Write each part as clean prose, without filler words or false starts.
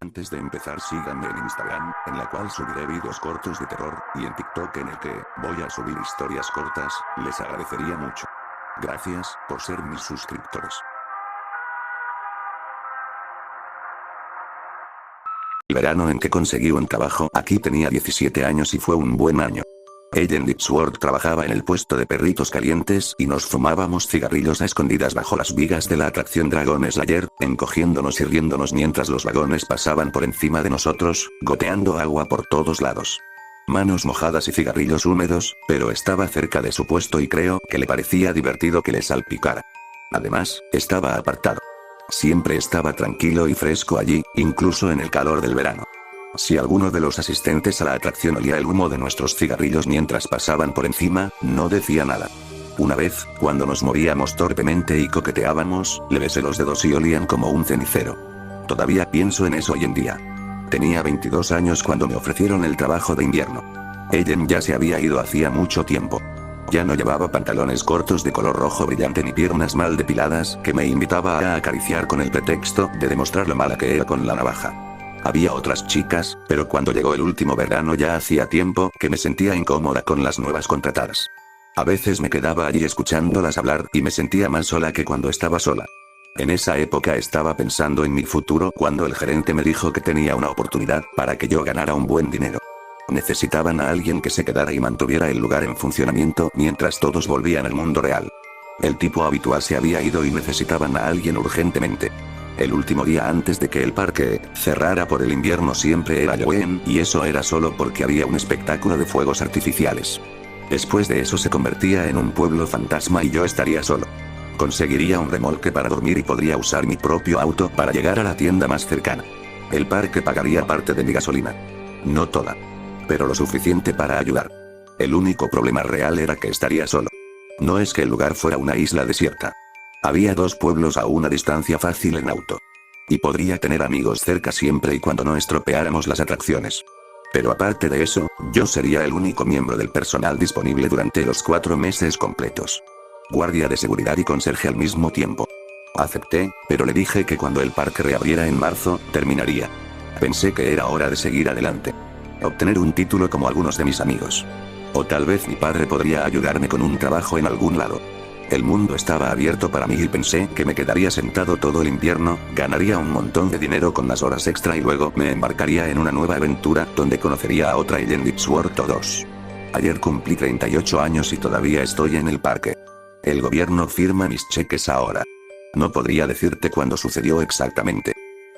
Antes de empezar, síganme en Instagram, en la cual subiré vídeos cortos de terror, y en TikTok en el que voy a subir historias cortas. Les agradecería mucho. Gracias por ser mis suscriptores. El verano en que conseguí un trabajo aquí tenía 17 años y fue un buen año. Ellen Dipsworth trabajaba en el puesto de perritos calientes y nos fumábamos cigarrillos a escondidas bajo las vigas de la atracción Dragon Slayer, encogiéndonos y riéndonos mientras los vagones pasaban por encima de nosotros, goteando agua por todos lados. Manos mojadas y cigarrillos húmedos, pero estaba cerca de su puesto y creo que le parecía divertido que le salpicara. Además, estaba apartado. Siempre estaba tranquilo y fresco allí, incluso en el calor del verano. Si alguno de los asistentes a la atracción olía el humo de nuestros cigarrillos mientras pasaban por encima, no decía nada. Una vez, cuando nos movíamos torpemente y coqueteábamos, le besé los dedos y olían como un cenicero. Todavía pienso en eso hoy en día. Tenía 22 años cuando me ofrecieron el trabajo de invierno. Ellen ya se había ido hacía mucho tiempo. Ya no llevaba pantalones cortos de color rojo brillante ni piernas mal depiladas que me invitaba a acariciar con el pretexto de demostrar lo mala que era con la navaja. Había otras chicas, pero cuando llegó el último verano ya hacía tiempo que me sentía incómoda con las nuevas contratadas. A veces me quedaba allí escuchándolas hablar y me sentía más sola que cuando estaba sola. En esa época estaba pensando en mi futuro cuando el gerente me dijo que tenía una oportunidad para que yo ganara un buen dinero. Necesitaban a alguien que se quedara y mantuviera el lugar en funcionamiento mientras todos volvían al mundo real. El tipo habitual se había ido y necesitaban a alguien urgentemente. El último día antes de que el parque cerrara por el invierno siempre era Halloween, y eso era solo porque había un espectáculo de fuegos artificiales. Después de eso se convertía en un pueblo fantasma y yo estaría solo. Conseguiría un remolque para dormir y podría usar mi propio auto para llegar a la tienda más cercana. El parque pagaría parte de mi gasolina. No toda. Pero lo suficiente para ayudar. El único problema real era que estaría solo. No es que el lugar fuera una isla desierta. Había 2 pueblos a una distancia fácil en auto. Y podría tener amigos cerca siempre y cuando no estropeáramos las atracciones. Pero aparte de eso, yo sería el único miembro del personal disponible durante los 4 meses completos. Guardia de seguridad y conserje al mismo tiempo. Acepté, pero le dije que cuando el parque reabriera en marzo, terminaría. Pensé que era hora de seguir adelante. Obtener un título como algunos de mis amigos. O tal vez mi padre podría ayudarme con un trabajo en algún lado. El mundo estaba abierto para mí y pensé que me quedaría sentado todo el invierno, ganaría un montón de dinero con las horas extra y luego me embarcaría en una nueva aventura donde conocería a otra Ellen Dipsworth o 2. Ayer cumplí 38 años y todavía estoy en el parque. El gobierno firma mis cheques ahora. No podría decirte cuándo sucedió exactamente.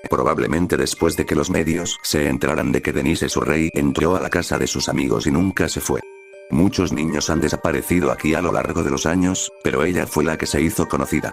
Probablemente después de que los medios se enteraran de que Denise Surrey entró a la casa de sus amigos y nunca se fue. Muchos niños han desaparecido aquí a lo largo de los años, pero ella fue la que se hizo conocida.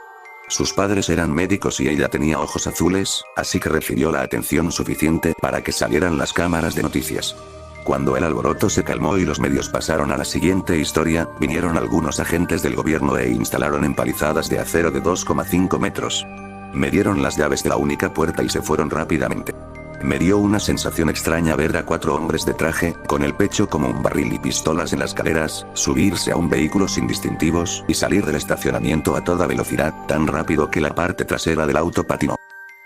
Sus padres eran médicos y ella tenía ojos azules, así que recibió la atención suficiente para que salieran las cámaras de noticias. Cuando el alboroto se calmó y los medios pasaron a la siguiente historia, vinieron algunos agentes del gobierno e instalaron empalizadas de acero de 2,5 metros. Me dieron las llaves de la única puerta y se fueron rápidamente. Me dio una sensación extraña ver a 4 hombres de traje, con el pecho como un barril y pistolas en las caderas, subirse a un vehículo sin distintivos y salir del estacionamiento a toda velocidad, tan rápido que la parte trasera del auto patinó.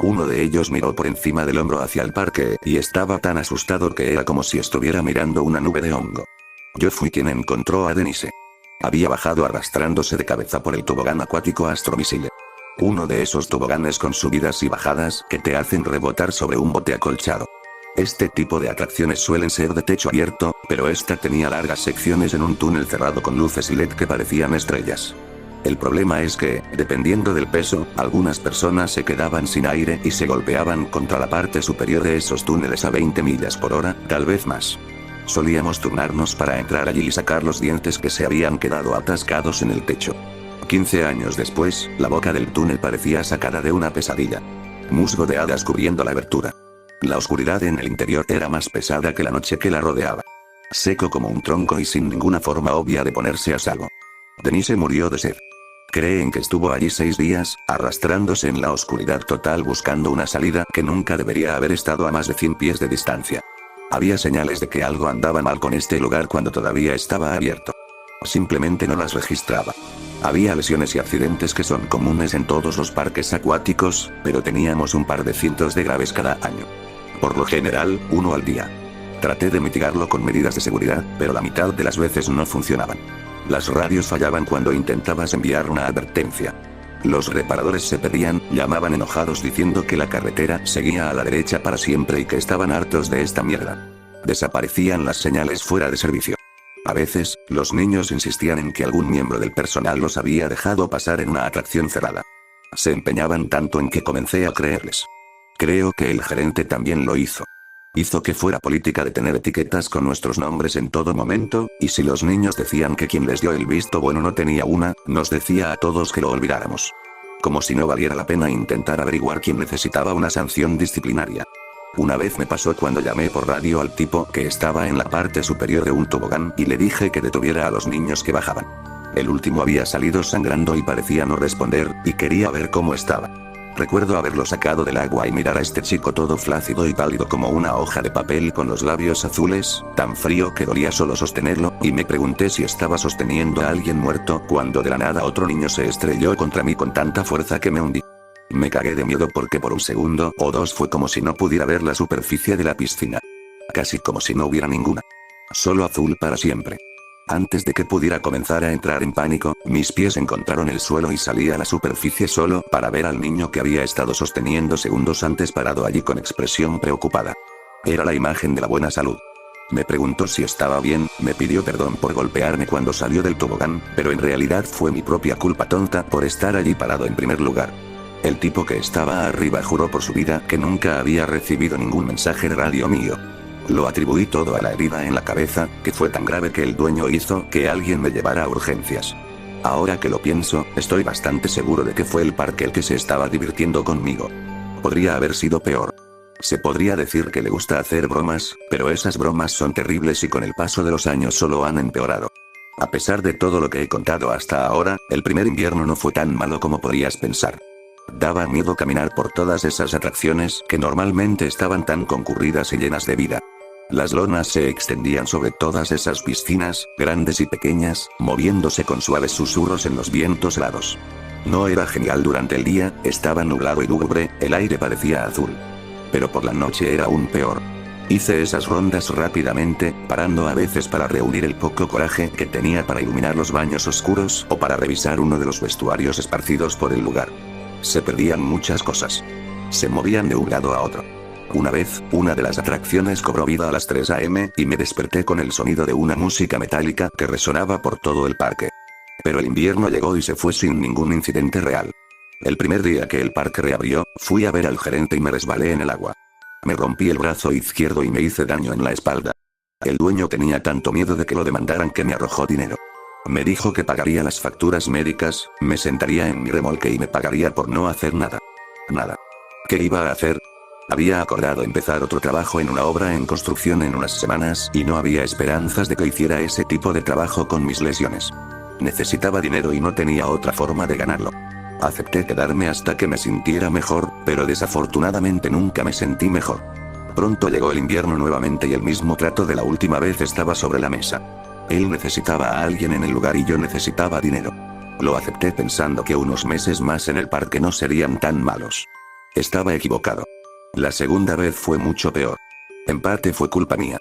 Uno de ellos miró por encima del hombro hacia el parque y estaba tan asustado que era como si estuviera mirando una nube de hongo. Yo fui quien encontró a Denise. Había bajado arrastrándose de cabeza por el tobogán acuático Astromissile. Uno de esos toboganes con subidas y bajadas que te hacen rebotar sobre un bote acolchado. Este tipo de atracciones suelen ser de techo abierto, pero esta tenía largas secciones en un túnel cerrado con luces LED que parecían estrellas. El problema es que, dependiendo del peso, algunas personas se quedaban sin aire y se golpeaban contra la parte superior de esos túneles a 20 millas por hora, tal vez más. Solíamos turnarnos para entrar allí y sacar los dientes que se habían quedado atascados en el techo. 15 años después, la boca del túnel parecía sacada de una pesadilla. Musgo de hadas cubriendo la abertura. La oscuridad en el interior era más pesada que la noche que la rodeaba. Seco como un tronco y sin ninguna forma obvia de ponerse a salvo. Denise murió de sed. Creen que estuvo allí 6 días, arrastrándose en la oscuridad total buscando una salida que nunca debería haber estado a más de 100 pies de distancia. Había señales de que algo andaba mal con este lugar cuando todavía estaba abierto. Simplemente no las registraba. Había lesiones y accidentes que son comunes en todos los parques acuáticos, pero teníamos un par de cientos de graves cada año. Por lo general, uno al día. Traté de mitigarlo con medidas de seguridad, pero la mitad de las veces no funcionaban. Las radios fallaban cuando intentabas enviar una advertencia. Los reparadores se perdían, llamaban enojados diciendo que la carretera seguía a la derecha para siempre y que estaban hartos de esta mierda. Desaparecían las señales fuera de servicio. A veces, los niños insistían en que algún miembro del personal los había dejado pasar en una atracción cerrada. Se empeñaban tanto en que comencé a creerles. Creo que el gerente también lo hizo. Hizo que fuera política de tener etiquetas con nuestros nombres en todo momento, y si los niños decían que quien les dio el visto bueno no tenía una, nos decía a todos que lo olvidáramos. Como si no valiera la pena intentar averiguar quién necesitaba una sanción disciplinaria. Una vez me pasó cuando llamé por radio al tipo que estaba en la parte superior de un tobogán y le dije que detuviera a los niños que bajaban. El último había salido sangrando y parecía no responder, y quería ver cómo estaba. Recuerdo haberlo sacado del agua y mirar a este chico todo flácido y pálido como una hoja de papel con los labios azules, tan frío que dolía solo sostenerlo, y me pregunté si estaba sosteniendo a alguien muerto cuando de la nada otro niño se estrelló contra mí con tanta fuerza que me hundí. Me cagué de miedo porque por un segundo o dos fue como si no pudiera ver la superficie de la piscina. Casi como si no hubiera ninguna. Solo azul para siempre. Antes de que pudiera comenzar a entrar en pánico, mis pies encontraron el suelo y salí a la superficie solo para ver al niño que había estado sosteniendo segundos antes parado allí con expresión preocupada. Era la imagen de la buena salud. Me preguntó si estaba bien, me pidió perdón por golpearme cuando salió del tobogán, pero en realidad fue mi propia culpa tonta por estar allí parado en primer lugar. El tipo que estaba arriba juró por su vida que nunca había recibido ningún mensaje de radio mío. Lo atribuí todo a la herida en la cabeza, que fue tan grave que el dueño hizo que alguien me llevara a urgencias. Ahora que lo pienso, estoy bastante seguro de que fue el parque el que se estaba divirtiendo conmigo. Podría haber sido peor. Se podría decir que le gusta hacer bromas, pero esas bromas son terribles y con el paso de los años solo han empeorado. A pesar de todo lo que he contado hasta ahora, el primer invierno no fue tan malo como podrías pensar. Daba miedo caminar por todas esas atracciones que normalmente estaban tan concurridas y llenas de vida. Las lonas se extendían sobre todas esas piscinas, grandes y pequeñas, moviéndose con suaves susurros en los vientos helados. No era genial durante el día, estaba nublado y lúgubre, el aire parecía azul. Pero por la noche era aún peor. Hice esas rondas rápidamente, parando a veces para reunir el poco coraje que tenía para iluminar los baños oscuros o para revisar uno de los vestuarios esparcidos por el lugar. Se perdían muchas cosas. Se movían de un lado a otro. Una vez, una de las atracciones cobró vida a las 3 a.m. y me desperté con el sonido de una música metálica que resonaba por todo el parque. Pero el invierno llegó y se fue sin ningún incidente real. El primer día que el parque reabrió, fui a ver al gerente y me resbalé en el agua. Me rompí el brazo izquierdo y me hice daño en la espalda. El dueño tenía tanto miedo de que lo demandaran que me arrojó dinero. Me dijo que pagaría las facturas médicas, me sentaría en mi remolque y me pagaría por no hacer nada. Nada. ¿Qué iba a hacer? Había acordado empezar otro trabajo en una obra en construcción en unas semanas y no había esperanzas de que hiciera ese tipo de trabajo con mis lesiones. Necesitaba dinero y no tenía otra forma de ganarlo. Acepté quedarme hasta que me sintiera mejor, pero desafortunadamente nunca me sentí mejor. Pronto llegó el invierno nuevamente y el mismo trato de la última vez estaba sobre la mesa. Él necesitaba a alguien en el lugar y yo necesitaba dinero. Lo acepté pensando que unos meses más en el parque no serían tan malos. Estaba equivocado. La segunda vez fue mucho peor. En parte fue culpa mía.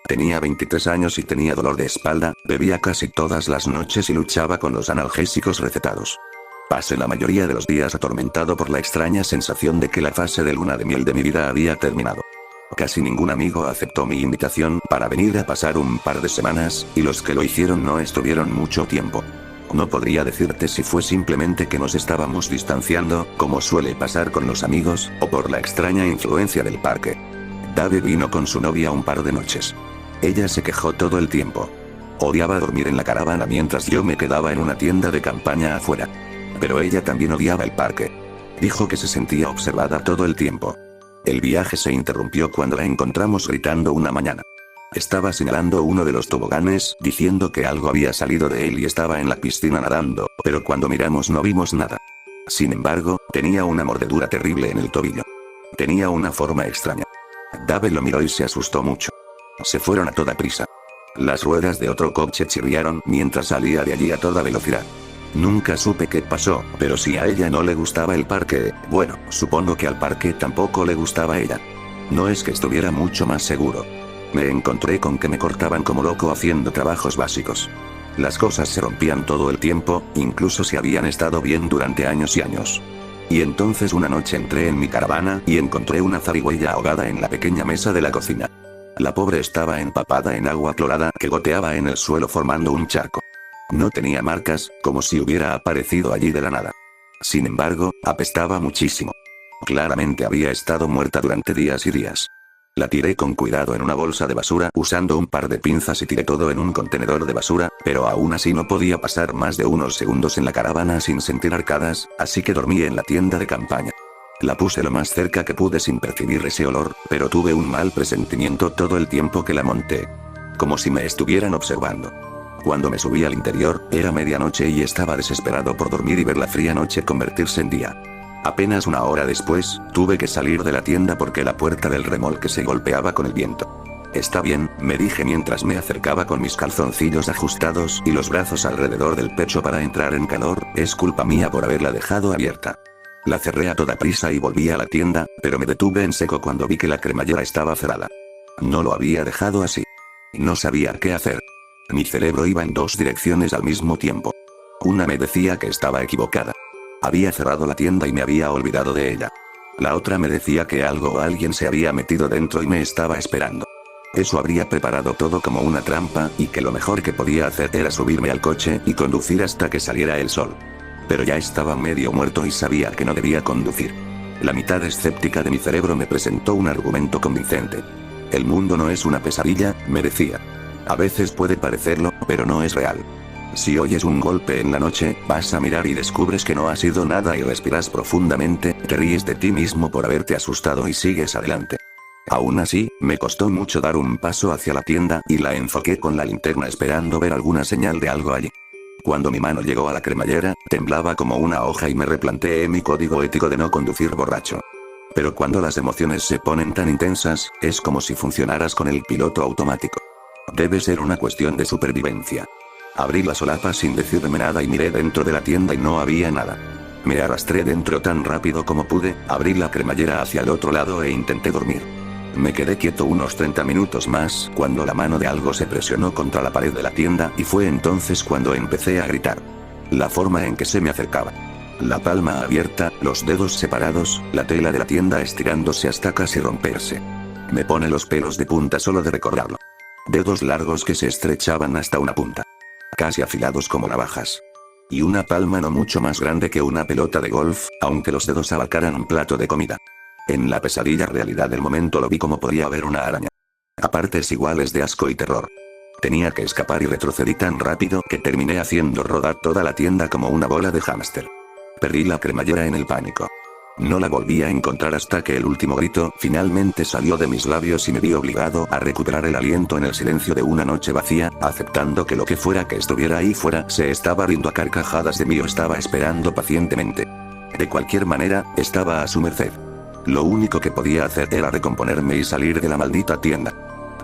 Tenía 23 años y tenía dolor de espalda, bebía casi todas las noches y luchaba con los analgésicos recetados. Pasé la mayoría de los días atormentado por la extraña sensación de que la fase de luna de miel de mi vida había terminado. Casi ningún amigo aceptó mi invitación para venir a pasar un par de semanas, y los que lo hicieron no estuvieron mucho tiempo. No podría decirte si fue simplemente que nos estábamos distanciando, como suele pasar con los amigos, o por la extraña influencia del parque. Dave vino con su novia un par de noches. Ella se quejó todo el tiempo. Odiaba dormir en la caravana mientras yo me quedaba en una tienda de campaña afuera. Pero ella también odiaba el parque. Dijo que se sentía observada todo el tiempo. El viaje se interrumpió cuando la encontramos gritando una mañana. Estaba señalando uno de los toboganes, diciendo que algo había salido de él y estaba en la piscina nadando, pero cuando miramos no vimos nada. Sin embargo, tenía una mordedura terrible en el tobillo. Tenía una forma extraña. Dave lo miró y se asustó mucho. Se fueron a toda prisa. Las ruedas de otro coche chirriaron mientras salía de allí a toda velocidad. Nunca supe qué pasó, pero si a ella no le gustaba el parque, bueno, supongo que al parque tampoco le gustaba a ella. No es que estuviera mucho más seguro. Me encontré con que me cortaban como loco haciendo trabajos básicos. Las cosas se rompían todo el tiempo, incluso si habían estado bien durante años y años. Y entonces una noche entré en mi caravana y encontré una zarigüeya ahogada en la pequeña mesa de la cocina. La pobre estaba empapada en agua clorada que goteaba en el suelo formando un charco. No tenía marcas, como si hubiera aparecido allí de la nada. Sin embargo, apestaba muchísimo. Claramente había estado muerta durante días y días. La tiré con cuidado en una bolsa de basura usando un par de pinzas y tiré todo en un contenedor de basura, pero aún así no podía pasar más de unos segundos en la caravana sin sentir arcadas, así que dormí en la tienda de campaña. La puse lo más cerca que pude sin percibir ese olor, pero tuve un mal presentimiento todo el tiempo que la monté. Como si me estuvieran observando. Cuando me subí al interior, era medianoche y estaba desesperado por dormir y ver la fría noche convertirse en día. Apenas una hora después, tuve que salir de la tienda porque la puerta del remolque se golpeaba con el viento. Está bien, me dije mientras me acercaba con mis calzoncillos ajustados y los brazos alrededor del pecho para entrar en calor, es culpa mía por haberla dejado abierta. La cerré a toda prisa y volví a la tienda, pero me detuve en seco cuando vi que la cremallera estaba cerrada. No lo había dejado así. No sabía qué hacer. Mi cerebro iba en dos direcciones al mismo tiempo. Una me decía que estaba equivocada. Había cerrado la tienda y me había olvidado de ella. La otra me decía que algo o alguien se había metido dentro y me estaba esperando. Eso habría preparado todo como una trampa, y que lo mejor que podía hacer era subirme al coche y conducir hasta que saliera el sol. Pero ya estaba medio muerto y sabía que no debía conducir. La mitad escéptica de mi cerebro me presentó un argumento convincente. El mundo no es una pesadilla, me decía. A veces puede parecerlo, pero no es real. Si oyes un golpe en la noche, vas a mirar y descubres que no ha sido nada y respiras profundamente, te ríes de ti mismo por haberte asustado y sigues adelante. Aún así, me costó mucho dar un paso hacia la tienda y la enfoqué con la linterna esperando ver alguna señal de algo allí. Cuando mi mano llegó a la cremallera, temblaba como una hoja y me replanteé mi código ético de no conducir borracho. Pero cuando las emociones se ponen tan intensas, es como si funcionaras con el piloto automático. Debe ser una cuestión de supervivencia. Abrí la solapa sin decirme nada y miré dentro de la tienda y no había nada. Me arrastré dentro tan rápido como pude, abrí la cremallera hacia el otro lado e intenté dormir. Me quedé quieto unos 30 minutos más cuando la mano de algo se presionó contra la pared de la tienda y fue entonces cuando empecé a gritar. La forma en que se me acercaba. La palma abierta, los dedos separados, la tela de la tienda estirándose hasta casi romperse. Me pone los pelos de punta solo de recordarlo. Dedos largos que se estrechaban hasta una punta. Casi afilados como navajas. Y una palma no mucho más grande que una pelota de golf, aunque los dedos abarcaran un plato de comida. En la pesadilla realidad del momento lo vi como podía ver una araña. A partes iguales de asco y terror. Tenía que escapar y retrocedí tan rápido que terminé haciendo rodar toda la tienda como una bola de hámster. Perdí la cremallera en el pánico. No la volví a encontrar hasta que el último grito finalmente salió de mis labios y me vi obligado a recuperar el aliento en el silencio de una noche vacía, aceptando que lo que fuera que estuviera ahí fuera se estaba riendo a carcajadas de mí o estaba esperando pacientemente. De cualquier manera, estaba a su merced. Lo único que podía hacer era recomponerme y salir de la maldita tienda.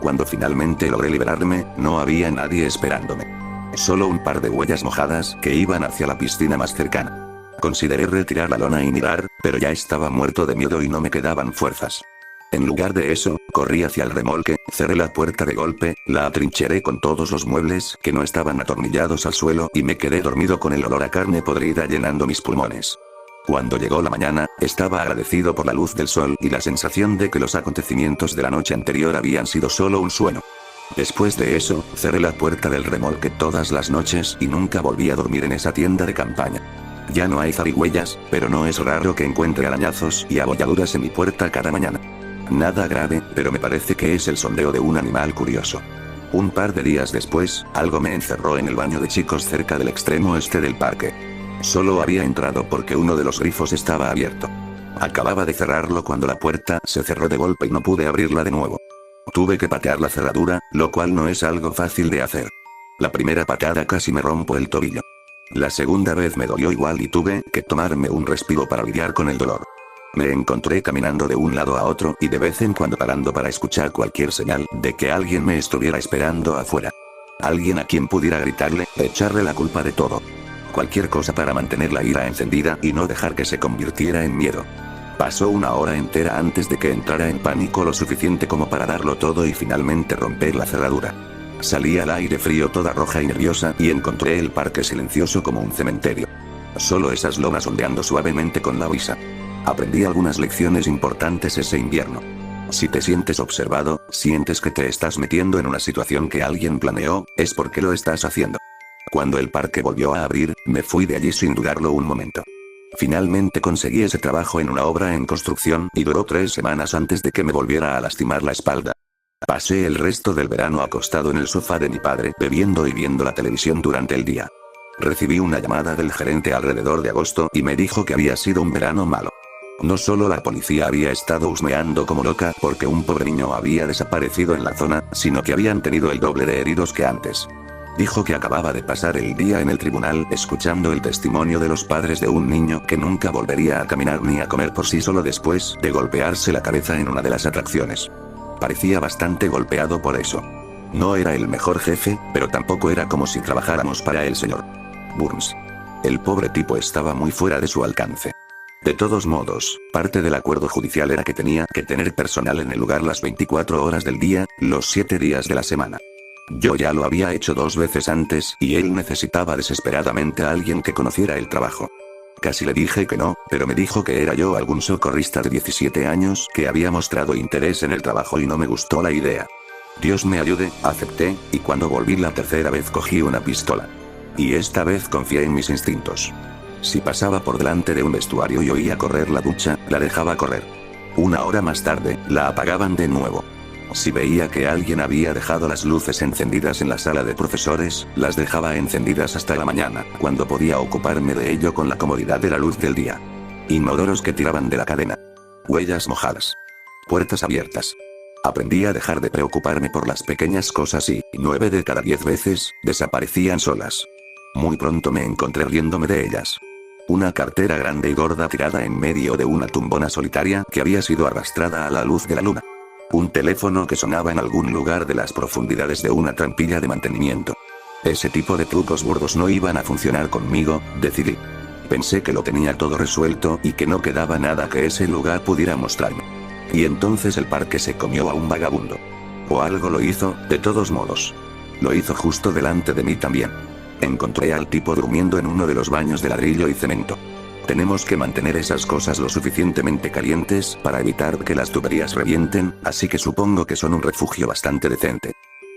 Cuando finalmente logré liberarme, no había nadie esperándome. Solo un par de huellas mojadas que iban hacia la piscina más cercana. Consideré retirar la lona y mirar, pero ya estaba muerto de miedo y no me quedaban fuerzas. En lugar de eso, corrí hacia el remolque, cerré la puerta de golpe, la atrincheré con todos los muebles que no estaban atornillados al suelo y me quedé dormido con el olor a carne podrida llenando mis pulmones. Cuando llegó la mañana, estaba agradecido por la luz del sol y la sensación de que los acontecimientos de la noche anterior habían sido solo un sueño. Después de eso, cerré la puerta del remolque todas las noches y nunca volví a dormir en esa tienda de campaña. Ya no hay zarigüeyas, pero no es raro que encuentre arañazos y abolladuras en mi puerta cada mañana. Nada grave, pero me parece que es el sondeo de un animal curioso. Un par de días después, algo me encerró en el baño de chicos cerca del extremo este del parque. Solo había entrado porque uno de los grifos estaba abierto. Acababa de cerrarlo cuando la puerta se cerró de golpe y no pude abrirla de nuevo. Tuve que patear la cerradura, lo cual no es algo fácil de hacer. La primera patada casi me rompo el tobillo. La segunda vez me dolió igual y tuve que tomarme un respiro para lidiar con el dolor. Me encontré caminando de un lado a otro y de vez en cuando parando para escuchar cualquier señal de que alguien me estuviera esperando afuera. Alguien a quien pudiera gritarle, echarle la culpa de todo. Cualquier cosa para mantener la ira encendida y no dejar que se convirtiera en miedo. Pasó una hora entera antes de que entrara en pánico lo suficiente como para darlo todo y finalmente romper la cerradura. Salí al aire frío toda roja y nerviosa y encontré el parque silencioso como un cementerio. Solo esas lomas ondeando suavemente con la brisa. Aprendí algunas lecciones importantes ese invierno. Si te sientes observado, sientes que te estás metiendo en una situación que alguien planeó, es porque lo estás haciendo. Cuando el parque volvió a abrir, me fui de allí sin dudarlo un momento. Finalmente conseguí ese trabajo en una obra en construcción y duró 3 semanas antes de que me volviera a lastimar la espalda. Pasé el resto del verano acostado en el sofá de mi padre, bebiendo y viendo la televisión durante el día. Recibí una llamada del gerente alrededor de agosto y me dijo que había sido un verano malo. No solo la policía había estado husmeando como loca porque un pobre niño había desaparecido en la zona, sino que habían tenido el doble de heridos que antes. Dijo que acababa de pasar el día en el tribunal escuchando el testimonio de los padres de un niño que nunca volvería a caminar ni a comer por sí solo después de golpearse la cabeza en una de las atracciones. Parecía bastante golpeado por eso. No era el mejor jefe, pero tampoco era como si trabajáramos para el señor Burns. El pobre tipo estaba muy fuera de su alcance. De todos modos, parte del acuerdo judicial era que tenía que tener personal en el lugar las 24 horas del día, los 7 días de la semana. Yo ya lo había hecho 2 veces antes y él necesitaba desesperadamente a alguien que conociera el trabajo. Casi le dije que no, pero me dijo que era yo algún socorrista de 17 años que había mostrado interés en el trabajo y no me gustó la idea. Dios me ayude, acepté, y cuando volví la tercera vez cogí una pistola. Y esta vez confié en mis instintos. Si pasaba por delante de un vestuario y oía correr la ducha, la dejaba correr. 1 hora más tarde, la apagaban de nuevo. Si veía que alguien había dejado las luces encendidas en la sala de profesores, las dejaba encendidas hasta la mañana, cuando podía ocuparme de ello con la comodidad de la luz del día. Inodoros que tiraban de la cadena. Huellas mojadas. Puertas abiertas. Aprendí a dejar de preocuparme por las pequeñas cosas y, 9 de cada 10 veces, desaparecían solas. Muy pronto me encontré riéndome de ellas. Una cartera grande y gorda tirada en medio de una tumbona solitaria que había sido arrastrada a la luz de la luna. Un teléfono que sonaba en algún lugar de las profundidades de una trampilla de mantenimiento. Ese tipo de trucos burdos no iban a funcionar conmigo, decidí. Pensé que lo tenía todo resuelto y que no quedaba nada que ese lugar pudiera mostrarme. Y entonces el parque se comió a un vagabundo. O algo lo hizo, de todos modos. Lo hizo justo delante de mí también. Encontré al tipo durmiendo en uno de los baños de ladrillo y cemento. Tenemos que mantener esas cosas lo suficientemente calientes para evitar que las tuberías revienten, así que supongo que son un refugio bastante decente.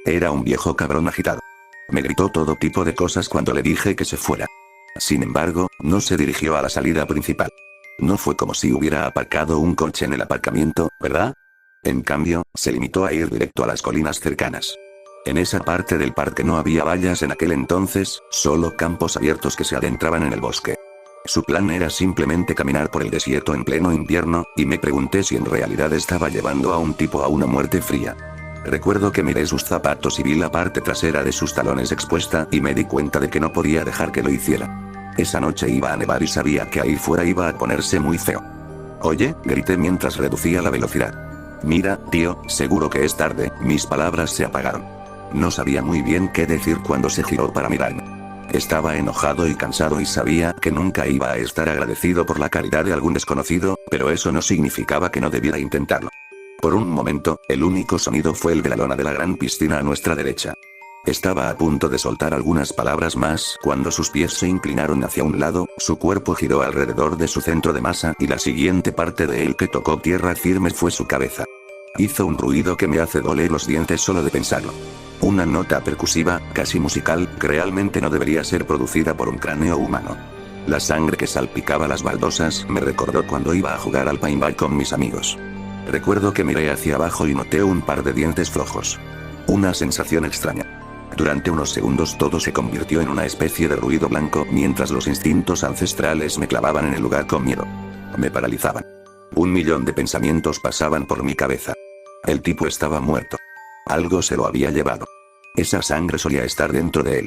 Era un viejo cabrón agitado. Me gritó todo tipo de cosas cuando le dije que se fuera. Sin embargo, no se dirigió a la salida principal. No fue como si hubiera aparcado un coche en el aparcamiento, ¿verdad? En cambio, se limitó a ir directo a las colinas cercanas. En esa parte del parque no había vallas en aquel entonces, solo campos abiertos que se adentraban en el bosque. Su plan era simplemente caminar por el desierto en pleno invierno, y me pregunté si en realidad estaba llevando a un tipo a una muerte fría. Recuerdo que miré sus zapatos y vi la parte trasera de sus talones expuesta y me di cuenta de que no podía dejar que lo hiciera. Esa noche iba a nevar y sabía que ahí fuera iba a ponerse muy feo. Oye, grité mientras reducía la velocidad. Mira, tío, seguro que es tarde, mis palabras se apagaron. No sabía muy bien qué decir cuando se giró para mirarme. Estaba enojado y cansado y sabía que nunca iba a estar agradecido por la caridad de algún desconocido, pero eso no significaba que no debiera intentarlo. Por un momento, el único sonido fue el de la lona de la gran piscina a nuestra derecha. Estaba a punto de soltar algunas palabras más cuando sus pies se inclinaron hacia un lado, su cuerpo giró alrededor de su centro de masa y la siguiente parte de él que tocó tierra firme fue su cabeza. Hizo un ruido que me hace doler los dientes solo de pensarlo. Una nota percusiva, casi musical, que realmente no debería ser producida por un cráneo humano. La sangre que salpicaba las baldosas me recordó cuando iba a jugar al paintball con mis amigos. Recuerdo que miré hacia abajo y noté un par de dientes flojos. Una sensación extraña. Durante unos segundos todo se convirtió en una especie de ruido blanco mientras los instintos ancestrales me clavaban en el lugar con miedo. Me paralizaban. 1.000.000 de pensamientos pasaban por mi cabeza. El tipo estaba muerto. Algo se lo había llevado. Esa sangre solía estar dentro de él.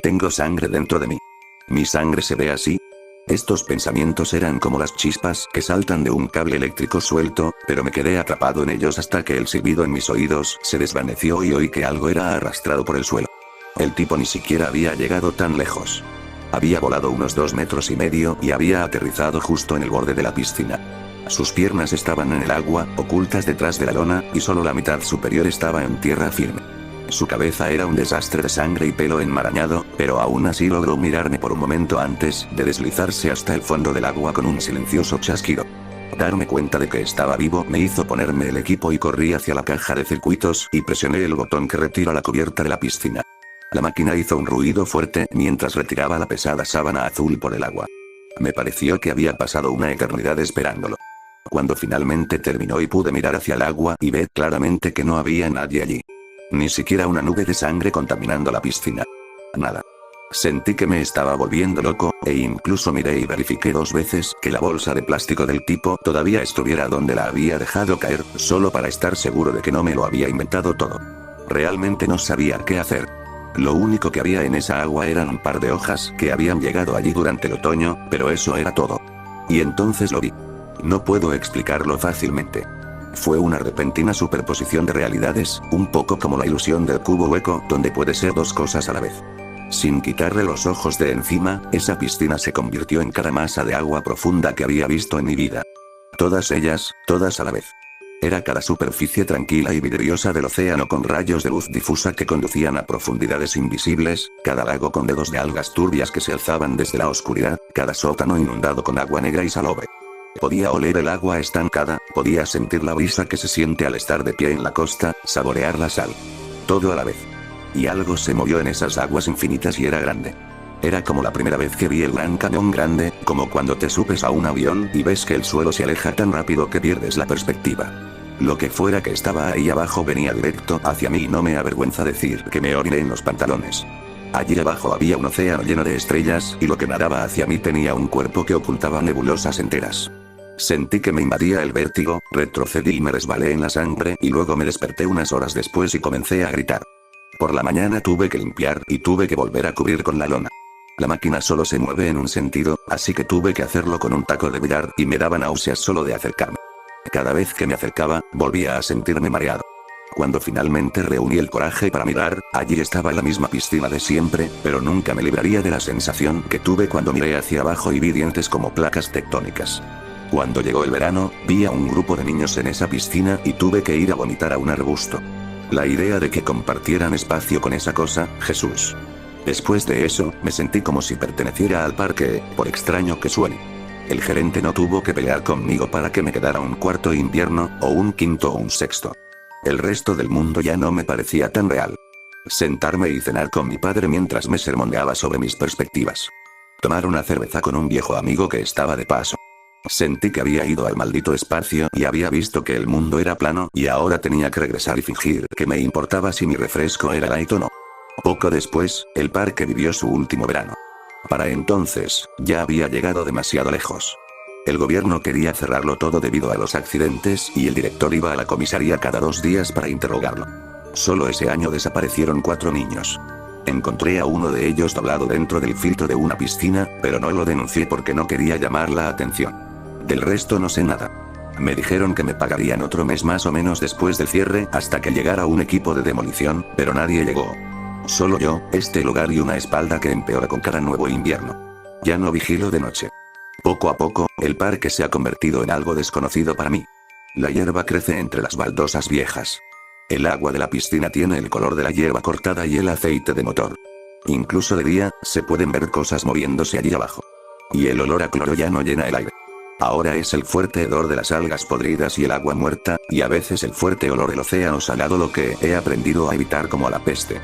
Tengo sangre dentro de mí. ¿Mi sangre se ve así? Estos pensamientos eran como las chispas que saltan de un cable eléctrico suelto, pero me quedé atrapado en ellos hasta que el silbido en mis oídos se desvaneció y oí que algo era arrastrado por el suelo. El tipo ni siquiera había llegado tan lejos. Había volado unos 2,5 metros y había aterrizado justo en el borde de la piscina. Sus piernas estaban en el agua, ocultas detrás de la lona, y solo la mitad superior estaba en tierra firme. Su cabeza era un desastre de sangre y pelo enmarañado, pero aún así logró mirarme por un momento antes de deslizarse hasta el fondo del agua con un silencioso chasquido. Darme cuenta de que estaba vivo me hizo ponerme el equipo y corrí hacia la caja de circuitos y presioné el botón que retira la cubierta de la piscina. La máquina hizo un ruido fuerte mientras retiraba la pesada sábana azul por el agua. Me pareció que había pasado una eternidad esperándolo. Cuando finalmente terminó y pude mirar hacia el agua y ver claramente que no había nadie allí. Ni siquiera una nube de sangre contaminando la piscina. Nada. Sentí que me estaba volviendo loco, e incluso miré y verifiqué 2 veces que la bolsa de plástico del tipo todavía estuviera donde la había dejado caer, solo para estar seguro de que no me lo había inventado todo. Realmente no sabía qué hacer. Lo único que había en esa agua eran un par de hojas que habían llegado allí durante el otoño, pero eso era todo. Y entonces lo vi. No puedo explicarlo fácilmente. Fue una repentina superposición de realidades, un poco como la ilusión del cubo hueco, donde puede ser 2 cosas a la vez. Sin quitarle los ojos de encima, esa piscina se convirtió en cada masa de agua profunda que había visto en mi vida. Todas ellas, todas a la vez. Era cada superficie tranquila y vidriosa del océano con rayos de luz difusa que conducían a profundidades invisibles, cada lago con dedos de algas turbias que se alzaban desde la oscuridad, cada sótano inundado con agua negra y salobre. Podía oler el agua estancada, podía sentir la brisa que se siente al estar de pie en la costa, saborear la sal. Todo a la vez. Y algo se movió en esas aguas infinitas y era grande. Era como la primera vez que vi el Gran Cañón grande, como cuando te subes a un avión y ves que el suelo se aleja tan rápido que pierdes la perspectiva. Lo que fuera que estaba ahí abajo venía directo hacia mí y no me avergüenza decir que me oriné en los pantalones. Allí abajo había un océano lleno de estrellas y lo que nadaba hacia mí tenía un cuerpo que ocultaba nebulosas enteras. Sentí que me invadía el vértigo, retrocedí y me resbalé en la sangre y luego me desperté unas horas después y comencé a gritar. Por la mañana tuve que limpiar y tuve que volver a cubrir con la lona. La máquina solo se mueve en un sentido, así que tuve que hacerlo con un taco de billar y me daba náuseas solo de acercarme. Cada vez que me acercaba, volvía a sentirme mareado. Cuando finalmente reuní el coraje para mirar, allí estaba la misma piscina de siempre, pero nunca me libraría de la sensación que tuve cuando miré hacia abajo y vi dientes como placas tectónicas. Cuando llegó el verano, vi a un grupo de niños en esa piscina y tuve que ir a vomitar a un arbusto. La idea de que compartieran espacio con esa cosa, Jesús. Después de eso, me sentí como si perteneciera al parque, por extraño que suene. El gerente no tuvo que pelear conmigo para que me quedara un cuarto invierno, o un quinto o un sexto. El resto del mundo ya no me parecía tan real. Sentarme y cenar con mi padre mientras me sermoneaba sobre mis perspectivas. Tomar una cerveza con un viejo amigo que estaba de paso. Sentí que había ido al maldito espacio y había visto que el mundo era plano y ahora tenía que regresar y fingir que me importaba si mi refresco era light o no. Poco después, el parque vivió su último verano. Para entonces, ya había llegado demasiado lejos. El gobierno quería cerrarlo todo debido a los accidentes y el director iba a la comisaría cada 2 días para interrogarlo. Solo ese año desaparecieron 4 niños. Encontré a uno de ellos doblado dentro del filtro de una piscina, pero no lo denuncié porque no quería llamar la atención. Del resto no sé nada. Me dijeron que me pagarían otro mes más o menos después del cierre hasta que llegara un equipo de demolición, pero nadie llegó. Solo yo, este lugar y una espalda que empeora con cada nuevo invierno. Ya no vigilo de noche. Poco a poco, el parque se ha convertido en algo desconocido para mí. La hierba crece entre las baldosas viejas. El agua de la piscina tiene el color de la hierba cortada y el aceite de motor. Incluso de día, se pueden ver cosas moviéndose allí abajo. Y el olor a cloro ya no llena el aire. Ahora es el fuerte hedor de las algas podridas y el agua muerta, y a veces el fuerte olor del océano salado, lo que he aprendido a evitar como a la peste.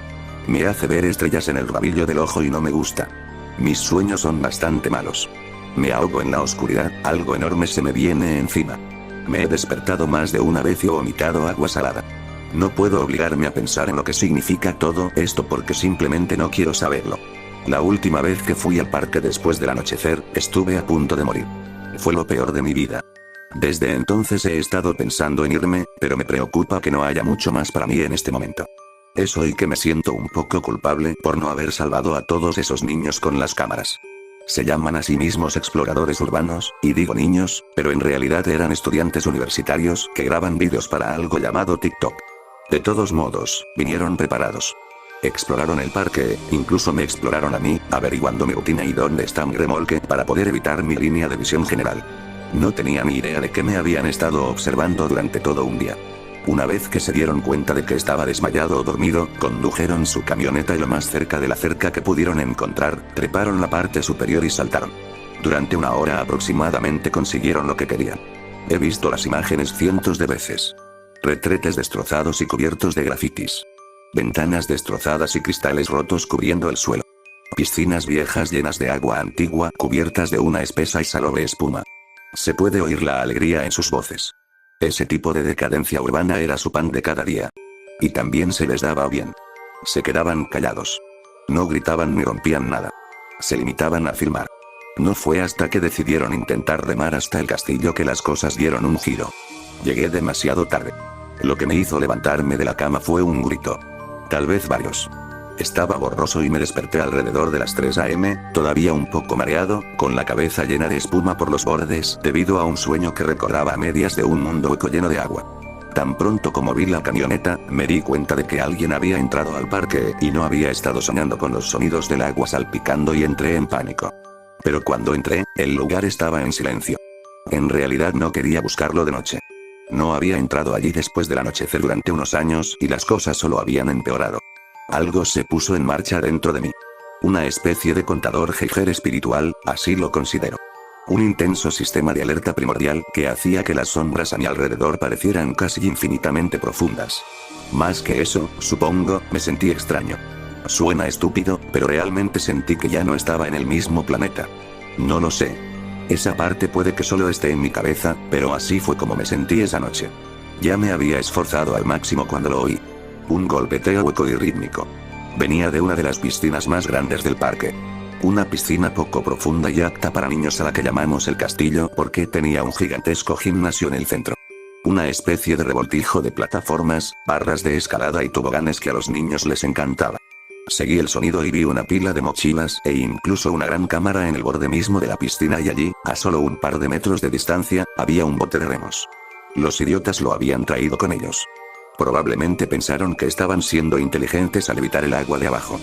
Me hace ver estrellas en el rabillo del ojo y no me gusta. Mis sueños son bastante malos. Me ahogo en la oscuridad, algo enorme se me viene encima. Me he despertado más de una vez y he vomitado agua salada. No puedo obligarme a pensar en lo que significa todo esto porque simplemente no quiero saberlo. La última vez que fui al parque después del anochecer, estuve a punto de morir. Fue lo peor de mi vida. Desde entonces he estado pensando en irme, pero me preocupa que no haya mucho más para mí en este momento. Es hoy que me siento un poco culpable por no haber salvado a todos esos niños con las cámaras. Se llaman a sí mismos exploradores urbanos, y digo niños, pero en realidad eran estudiantes universitarios que graban vídeos para algo llamado TikTok. De todos modos, vinieron preparados. Exploraron el parque, incluso me exploraron a mí, averiguando mi rutina y dónde está mi remolque para poder evitar mi línea de visión general. No tenía ni idea de que me habían estado observando durante todo un día. Una vez que se dieron cuenta de que estaba desmayado o dormido, condujeron su camioneta y lo más cerca de la cerca que pudieron encontrar, treparon la parte superior y saltaron. Durante una hora aproximadamente consiguieron lo que querían. He visto las imágenes cientos de veces. Retretes destrozados y cubiertos de grafitis. Ventanas destrozadas y cristales rotos cubriendo el suelo. Piscinas viejas llenas de agua antigua cubiertas de una espesa y salobre espuma. Se puede oír la alegría en sus voces. Ese tipo de decadencia urbana era su pan de cada día. Y también se les daba bien. Se quedaban callados. No gritaban ni rompían nada. Se limitaban a filmar. No fue hasta que decidieron intentar remar hasta el castillo que las cosas dieron un giro. Llegué demasiado tarde. Lo que me hizo levantarme de la cama fue un grito. Tal vez varios. Estaba borroso y me desperté alrededor de las 3 a.m., todavía un poco mareado, con la cabeza llena de espuma por los bordes, debido a un sueño que recordaba a medias de un mundo hueco lleno de agua. Tan pronto como vi la camioneta, me di cuenta de que alguien había entrado al parque y no había estado soñando con los sonidos del agua salpicando y entré en pánico. Pero cuando entré, el lugar estaba en silencio. En realidad no quería buscarlo de noche. No había entrado allí después del anochecer durante unos años y las cosas solo habían empeorado. Algo se puso en marcha dentro de mí. Una especie de contador Geiger espiritual, así lo considero. Un intenso sistema de alerta primordial que hacía que las sombras a mi alrededor parecieran casi infinitamente profundas. Más que eso, supongo, me sentí extraño. Suena estúpido, pero realmente sentí que ya no estaba en el mismo planeta. No lo sé. Esa parte puede que solo esté en mi cabeza, pero así fue como me sentí esa noche. Ya me había esforzado al máximo cuando lo oí. Un golpeteo hueco y rítmico. Venía de una de las piscinas más grandes del parque. Una piscina poco profunda y apta para niños a la que llamamos el castillo porque tenía un gigantesco gimnasio en el centro. Una especie de revoltijo de plataformas, barras de escalada y toboganes que a los niños les encantaba. Seguí el sonido y vi una pila de mochilas e incluso una gran cámara en el borde mismo de la piscina y allí, a solo un par de metros de distancia, había un bote de remos. Los idiotas lo habían traído con ellos. Probablemente pensaron que estaban siendo inteligentes al evitar el agua de abajo.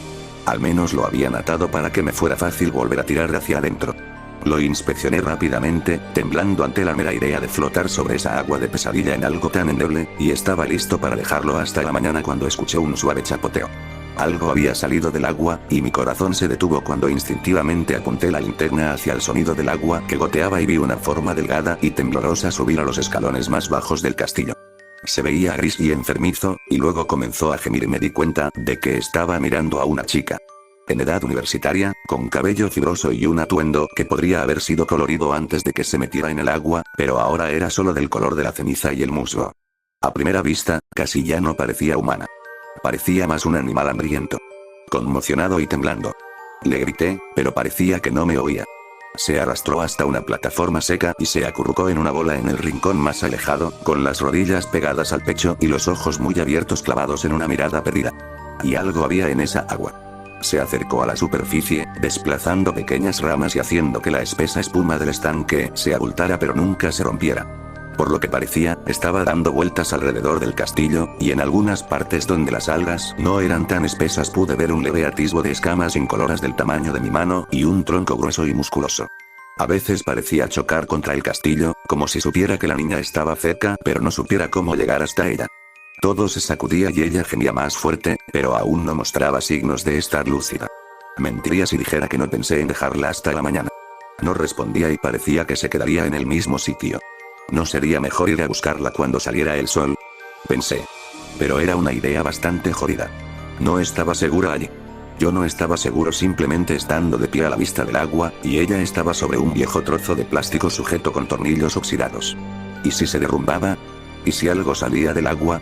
Al menos lo habían atado para que me fuera fácil volver a tirar hacia adentro. Lo inspeccioné rápidamente, temblando ante la mera idea de flotar sobre esa agua de pesadilla en algo tan endeble, y estaba listo para dejarlo hasta la mañana cuando escuché un suave chapoteo. Algo había salido del agua, y mi corazón se detuvo cuando instintivamente apunté la linterna hacia el sonido del agua que goteaba y vi una forma delgada y temblorosa subir a los escalones más bajos del castillo. Se veía gris y enfermizo, y luego comenzó a gemir y me di cuenta de que estaba mirando a una chica. En edad universitaria, con cabello fibroso y un atuendo que podría haber sido colorido antes de que se metiera en el agua, pero ahora era solo del color de la ceniza y el musgo. A primera vista, casi ya no parecía humana. Parecía más un animal hambriento. Conmocionado y temblando. Le grité, pero parecía que no me oía. Se arrastró hasta una plataforma seca y se acurrucó en una bola en el rincón más alejado, con las rodillas pegadas al pecho y los ojos muy abiertos clavados en una mirada perdida. Y algo había en esa agua. Se acercó a la superficie, desplazando pequeñas ramas y haciendo que la espesa espuma del estanque se abultara pero nunca se rompiera. Por lo que parecía, estaba dando vueltas alrededor del castillo, y en algunas partes donde las algas no eran tan espesas pude ver un leve atisbo de escamas incoloras del tamaño de mi mano y un tronco grueso y musculoso. A veces parecía chocar contra el castillo, como si supiera que la niña estaba cerca pero no supiera cómo llegar hasta ella. Todo se sacudía y ella gemía más fuerte, pero aún no mostraba signos de estar lúcida. Mentiría si dijera que no pensé en dejarla hasta la mañana. No respondía y parecía que se quedaría en el mismo sitio. ¿No sería mejor ir a buscarla cuando saliera el sol? Pensé. Pero era una idea bastante jodida. No estaba segura allí. Yo no estaba seguro simplemente estando de pie a la vista del agua, y ella estaba sobre un viejo trozo de plástico sujeto con tornillos oxidados. ¿Y si se derrumbaba? ¿Y si algo salía del agua?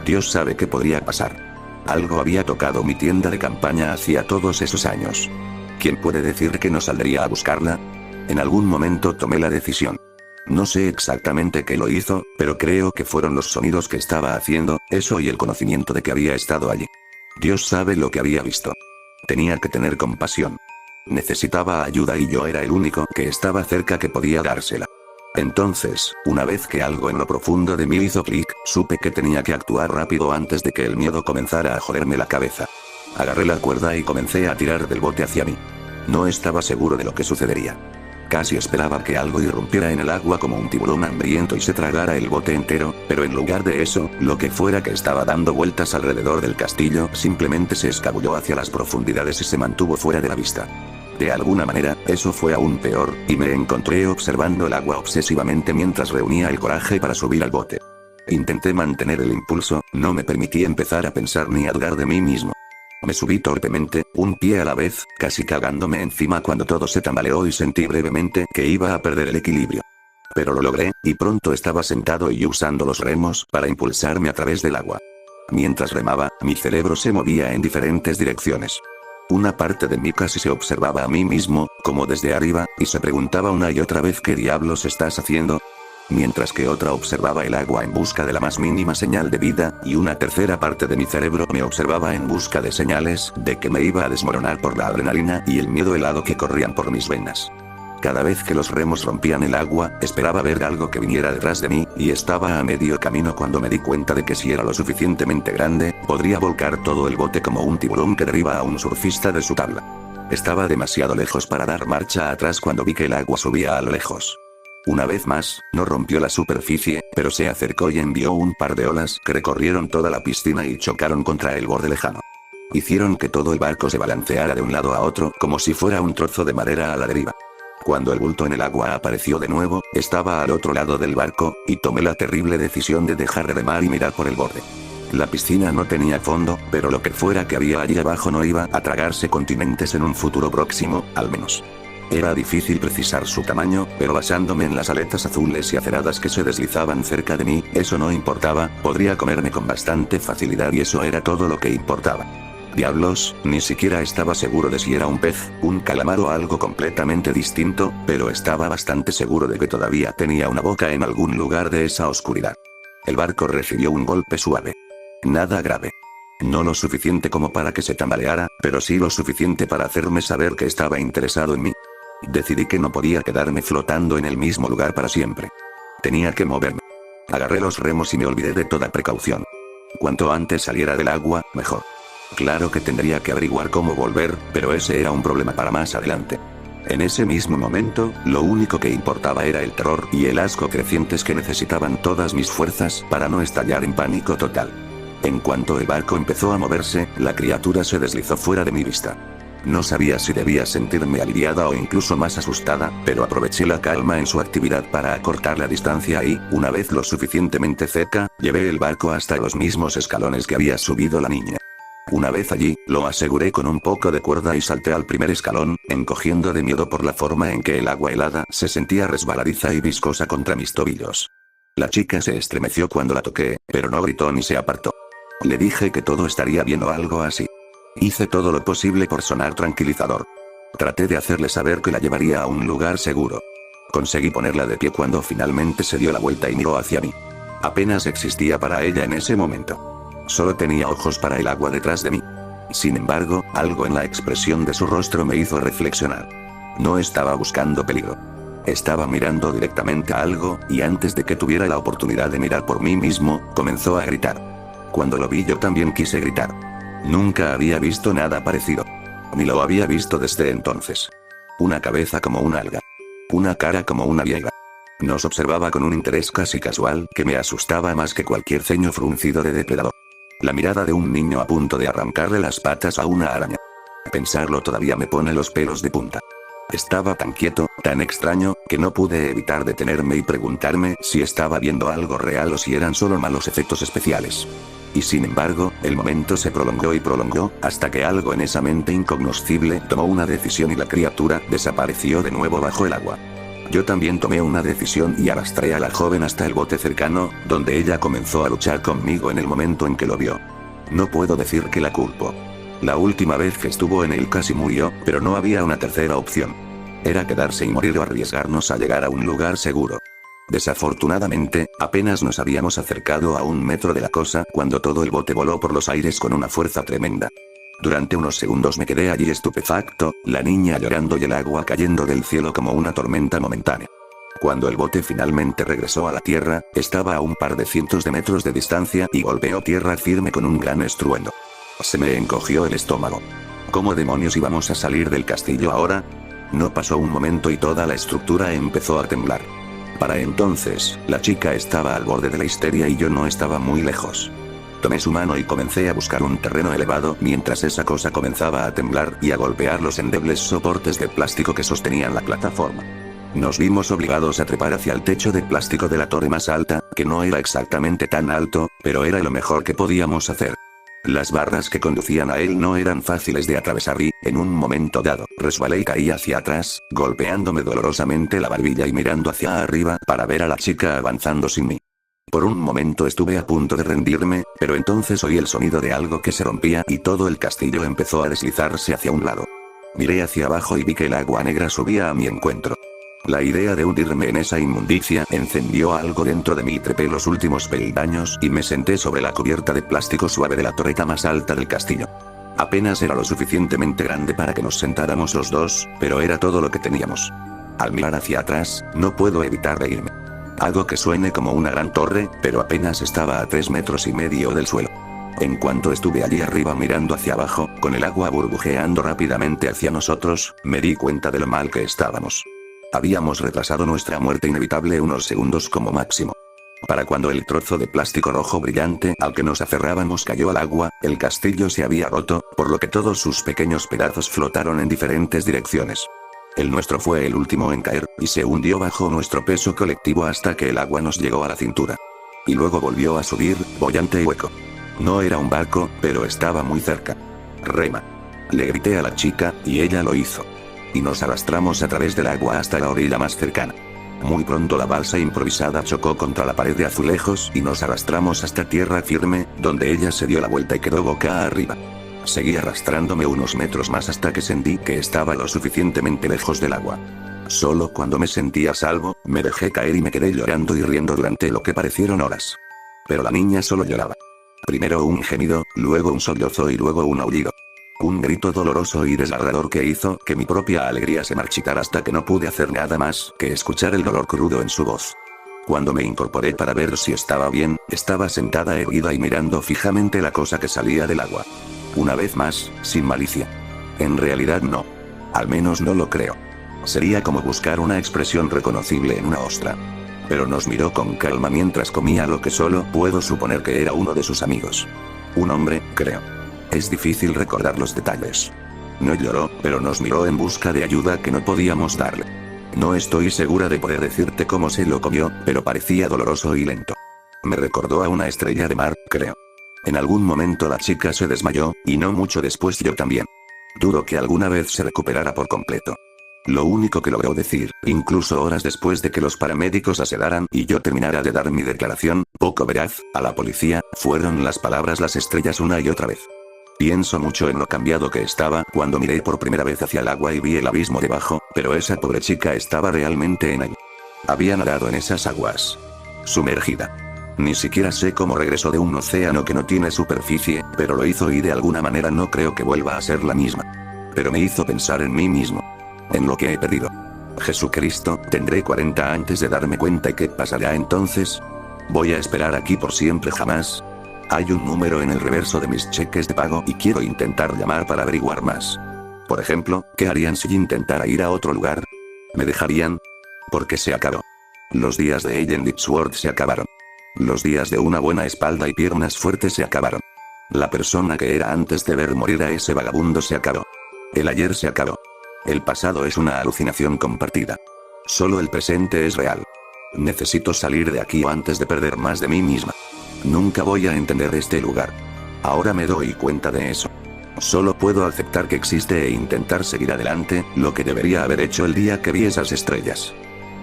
Dios sabe qué podría pasar. Algo había tocado mi tienda de campaña hacía todos esos años. ¿Quién puede decir que no saldría a buscarla? En algún momento tomé la decisión. No sé exactamente qué lo hizo, pero creo que fueron los sonidos que estaba haciendo, eso y el conocimiento de que había estado allí. Dios sabe lo que había visto. Tenía que tener compasión. Necesitaba ayuda y yo era el único que estaba cerca que podía dársela. Entonces, una vez que algo en lo profundo de mí hizo clic, supe que tenía que actuar rápido antes de que el miedo comenzara a joderme la cabeza. Agarré la cuerda y comencé a tirar del bote hacia mí. No estaba seguro de lo que sucedería. Casi esperaba que algo irrumpiera en el agua como un tiburón hambriento y se tragara el bote entero, pero en lugar de eso, lo que fuera que estaba dando vueltas alrededor del castillo simplemente se escabulló hacia las profundidades y se mantuvo fuera de la vista. De alguna manera, eso fue aún peor, y me encontré observando el agua obsesivamente mientras reunía el coraje para subir al bote. Intenté mantener el impulso, no me permití empezar a pensar ni a dudar de mí mismo. Me subí torpemente, un pie a la vez, casi cagándome encima cuando todo se tambaleó y sentí brevemente que iba a perder el equilibrio. Pero lo logré, y pronto estaba sentado y usando los remos para impulsarme a través del agua. Mientras remaba, mi cerebro se movía en diferentes direcciones. Una parte de mí casi se observaba a mí mismo, como desde arriba, y se preguntaba una y otra vez ¿qué diablos estás haciendo? Mientras que otra observaba el agua en busca de la más mínima señal de vida, y una tercera parte de mi cerebro me observaba en busca de señales de que me iba a desmoronar por la adrenalina y el miedo helado que corrían por mis venas. Cada vez que los remos rompían el agua, esperaba ver algo que viniera detrás de mí, y estaba a medio camino cuando me di cuenta de que si era lo suficientemente grande, podría volcar todo el bote como un tiburón que derriba a un surfista de su tabla. Estaba demasiado lejos para dar marcha atrás cuando vi que el agua subía a lo lejos. Una vez más, no rompió la superficie, pero se acercó y envió un par de olas que recorrieron toda la piscina y chocaron contra el borde lejano. Hicieron que todo el barco se balanceara de un lado a otro como si fuera un trozo de madera a la deriva. Cuando el bulto en el agua apareció de nuevo, estaba al otro lado del barco, y tomé la terrible decisión de dejar de remar y mirar por el borde. La piscina no tenía fondo, pero lo que fuera que había allí abajo no iba a tragarse continentes en un futuro próximo, al menos. Era difícil precisar su tamaño, pero basándome en las aletas azules y aceradas que se deslizaban cerca de mí, eso no importaba, podría comerme con bastante facilidad y eso era todo lo que importaba. Diablos, ni siquiera estaba seguro de si era un pez, un calamar o algo completamente distinto, pero estaba bastante seguro de que todavía tenía una boca en algún lugar de esa oscuridad. El barco recibió un golpe suave. Nada grave. No lo suficiente como para que se tambaleara, pero sí lo suficiente para hacerme saber que estaba interesado en mí. Decidí que no podía quedarme flotando en el mismo lugar para siempre. Tenía que moverme. Agarré los remos y me olvidé de toda precaución. Cuanto antes saliera del agua, mejor. Claro que tendría que averiguar cómo volver, pero ese era un problema para más adelante. En ese mismo momento, lo único que importaba era el terror y el asco crecientes que necesitaban todas mis fuerzas para no estallar en pánico total. En cuanto el barco empezó a moverse, la criatura se deslizó fuera de mi vista. No sabía si debía sentirme aliviada o incluso más asustada, pero aproveché la calma en su actividad para acortar la distancia y, una vez lo suficientemente cerca, llevé el barco hasta los mismos escalones que había subido la niña. Una vez allí, lo aseguré con un poco de cuerda y salté al primer escalón, encogiendo de miedo por la forma en que el agua helada se sentía resbaladiza y viscosa contra mis tobillos. La chica se estremeció cuando la toqué, pero no gritó ni se apartó. Le dije que todo estaría bien o algo así. Hice todo lo posible por sonar tranquilizador. Traté de hacerle saber que la llevaría a un lugar seguro. Conseguí ponerla de pie cuando finalmente se dio la vuelta y miró hacia mí. Apenas existía para ella en ese momento. Solo tenía ojos para el agua detrás de mí. Sin embargo, algo en la expresión de su rostro me hizo reflexionar. No estaba buscando peligro. Estaba mirando directamente a algo, y antes de que tuviera la oportunidad de mirar por mí mismo, comenzó a gritar. Cuando lo vi yo también quise gritar. Nunca había visto nada parecido. Ni lo había visto desde entonces. Una cabeza como una alga. Una cara como una viega. Nos observaba con un interés casi casual que me asustaba más que cualquier ceño fruncido de depredador. La mirada de un niño a punto de arrancarle las patas a una araña. Pensarlo todavía me pone los pelos de punta. Estaba tan quieto, tan extraño, que no pude evitar detenerme y preguntarme si estaba viendo algo real o si eran solo malos efectos especiales. Y sin embargo, el momento se prolongó y prolongó, hasta que algo en esa mente incognoscible tomó una decisión y la criatura desapareció de nuevo bajo el agua. Yo también tomé una decisión y arrastré a la joven hasta el bote cercano, donde ella comenzó a luchar conmigo en el momento en que lo vio. No puedo decir que la culpo. La última vez que estuvo en él casi murió, pero no había una tercera opción. Era quedarse y morir o arriesgarnos a llegar a un lugar seguro. Desafortunadamente, apenas nos habíamos acercado a 1 metro de la cosa cuando todo el bote voló por los aires con una fuerza tremenda. Durante unos segundos me quedé allí estupefacto, la niña llorando y el agua cayendo del cielo como una tormenta momentánea. Cuando el bote finalmente regresó a la tierra, estaba a un par de cientos de metros de distancia y golpeó tierra firme con un gran estruendo. Se me encogió el estómago. ¿Cómo demonios íbamos a salir del castillo ahora? No pasó un momento y toda la estructura empezó a temblar. Para entonces, la chica estaba al borde de la histeria y yo no estaba muy lejos. Tomé su mano y comencé a buscar un terreno elevado mientras esa cosa comenzaba a temblar y a golpear los endebles soportes de plástico que sostenían la plataforma. Nos vimos obligados a trepar hacia el techo de plástico de la torre más alta, que no era exactamente tan alto, pero era lo mejor que podíamos hacer. Las barras que conducían a él no eran fáciles de atravesar y, en un momento dado, resbalé y caí hacia atrás, golpeándome dolorosamente la barbilla y mirando hacia arriba para ver a la chica avanzando sin mí. Por un momento estuve a punto de rendirme, pero entonces oí el sonido de algo que se rompía y todo el castillo empezó a deslizarse hacia un lado. Miré hacia abajo y vi que el agua negra subía a mi encuentro. La idea de hundirme en esa inmundicia encendió algo dentro de mí. Trepé los últimos peldaños y me senté sobre la cubierta de plástico suave de la torreta más alta del castillo. Apenas era lo suficientemente grande para que nos sentáramos los dos, pero era todo lo que teníamos. Al mirar hacia atrás, no puedo evitar reírme. Hago que suene como una gran torre, pero apenas estaba a 3,5 metros del suelo. En cuanto estuve allí arriba mirando hacia abajo, con el agua burbujeando rápidamente hacia nosotros, me di cuenta de lo mal que estábamos. Habíamos retrasado nuestra muerte inevitable unos segundos como máximo. Para cuando el trozo de plástico rojo brillante al que nos aferrábamos cayó al agua, el castillo se había roto, por lo que todos sus pequeños pedazos flotaron en diferentes direcciones. El nuestro fue el último en caer, y se hundió bajo nuestro peso colectivo hasta que el agua nos llegó a la cintura. Y luego volvió a subir, boyante y hueco. No era un barco, pero estaba muy cerca. Rema. Le grité a la chica, y ella lo hizo. Y nos arrastramos a través del agua hasta la orilla más cercana. Muy pronto la balsa improvisada chocó contra la pared de azulejos y nos arrastramos hasta tierra firme, donde ella se dio la vuelta y quedó boca arriba. Seguí arrastrándome unos metros más hasta que sentí que estaba lo suficientemente lejos del agua. Solo cuando me sentí a salvo, me dejé caer y me quedé llorando y riendo durante lo que parecieron horas. Pero la niña solo lloraba. Primero un gemido, luego un sollozo y luego un aullido. Un grito doloroso y desgarrador que hizo que mi propia alegría se marchitara hasta que no pude hacer nada más que escuchar el dolor crudo en su voz. Cuando me incorporé para ver si estaba bien, estaba sentada erguida y mirando fijamente la cosa que salía del agua. Una vez más, sin malicia. En realidad no. Al menos no lo creo. Sería como buscar una expresión reconocible en una ostra. Pero nos miró con calma mientras comía lo que solo puedo suponer que era uno de sus amigos. Un hombre, creo. Es difícil recordar los detalles. No lloró, pero nos miró en busca de ayuda que no podíamos darle. No estoy segura de poder decirte cómo se lo comió, pero parecía doloroso y lento. Me recordó a una estrella de mar, creo. En algún momento la chica se desmayó, y no mucho después yo también. Dudo que alguna vez se recuperara por completo. Lo único que logró decir, incluso horas después de que los paramédicos la sedaran y yo terminara de dar mi declaración, poco veraz, a la policía, fueron las palabras "las estrellas" una y otra vez. Pienso mucho en lo cambiado que estaba cuando miré por primera vez hacia el agua y vi el abismo debajo, pero esa pobre chica estaba realmente en él. Había nadado en esas aguas. Sumergida. Ni siquiera sé cómo regresó de un océano que no tiene superficie, pero lo hizo y de alguna manera no creo que vuelva a ser la misma. Pero me hizo pensar en mí mismo. En lo que he perdido. Jesucristo, tendré 40 antes de darme cuenta y ¿qué pasará entonces? ¿Voy a esperar aquí por siempre jamás? Hay un número en el reverso de mis cheques de pago y quiero intentar llamar para averiguar más. Por ejemplo, ¿qué harían si intentara ir a otro lugar? ¿Me dejarían? Porque se acabó. Los días de Agent Dipsword se acabaron. Los días de una buena espalda y piernas fuertes se acabaron. La persona que era antes de ver morir a ese vagabundo se acabó. El ayer se acabó. El pasado es una alucinación compartida. Solo el presente es real. Necesito salir de aquí antes de perder más de mí misma. Nunca voy a entender este lugar. Ahora me doy cuenta de eso. Solo puedo aceptar que existe e intentar seguir adelante, lo que debería haber hecho el día que vi esas estrellas.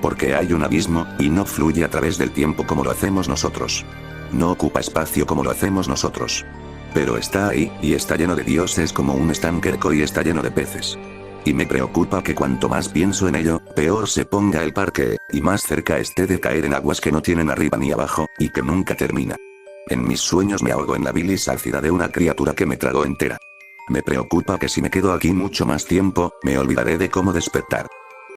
Porque hay un abismo, y no fluye a través del tiempo como lo hacemos nosotros. No ocupa espacio como lo hacemos nosotros. Pero está ahí, y está lleno de dioses como un estanque y está lleno de peces. Y me preocupa que cuanto más pienso en ello, peor se ponga el parque, y más cerca esté de caer en aguas que no tienen arriba ni abajo, y que nunca termina. En mis sueños me ahogo en la bilis ácida de una criatura que me tragó entera. Me preocupa que si me quedo aquí mucho más tiempo, me olvidaré de cómo despertar.